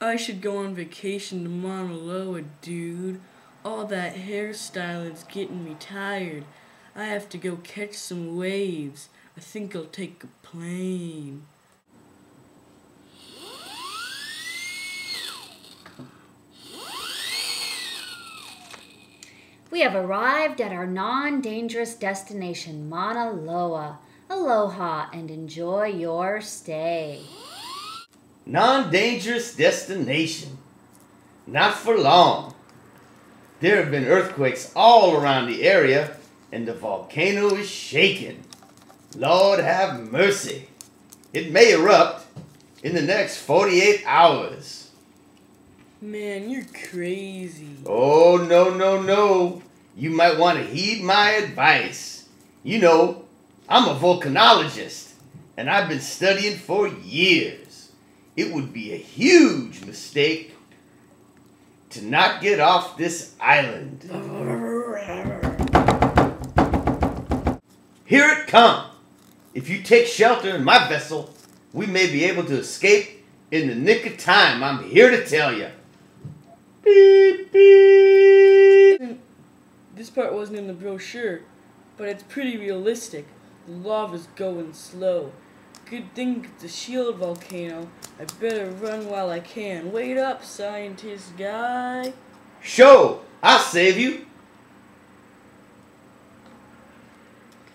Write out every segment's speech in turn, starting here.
I should go on vacation to Mauna, dude. All that hairstyling's getting me tired. I have to go catch some waves. I think I'll take a plane. We have arrived at our non-dangerous destination, Mauna Loa. Aloha and enjoy your stay. Non-dangerous destination. Not for long. There have been earthquakes all around the area, and the volcano is shaking. Lord have mercy. It may erupt in the next 48 hours. Man, you're crazy. Oh, no. You might want to heed my advice. You know, I'm a volcanologist, and I've been studying for years. It would be a huge mistake to not get off this island. Here it comes. If you take shelter in my vessel, we may be able to escape in the nick of time. I'm here to tell you. Beep, beep. This part wasn't in the brochure, but it's pretty realistic. The lava's going slow. Good thing it's a shield volcano. I better run while I can. Wait up, scientist guy. Sure, I'll save you.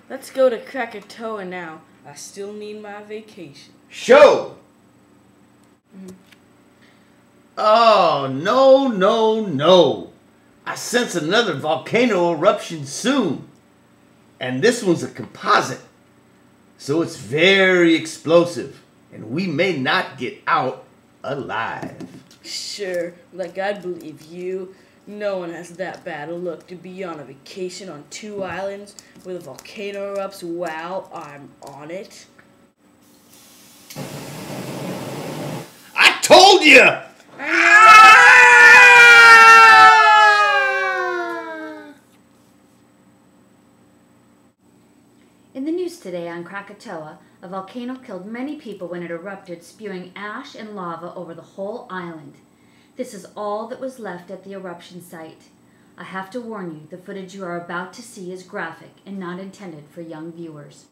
Let's go to Krakatao now. I still need my vacation. Sure. Oh, no. I sense another volcano eruption soon. And this one's a composite. So it's very explosive. And we may not get out alive. Sure, like I'd believe you. No one has that bad a look to be on a vacation on 2 islands where the volcano erupts while I'm on it. I told you! In the news today on Krakatao, a volcano killed many people when it erupted, spewing ash and lava over the whole island. This is all that was left at the eruption site. I have to warn you, the footage you are about to see is graphic and not intended for young viewers.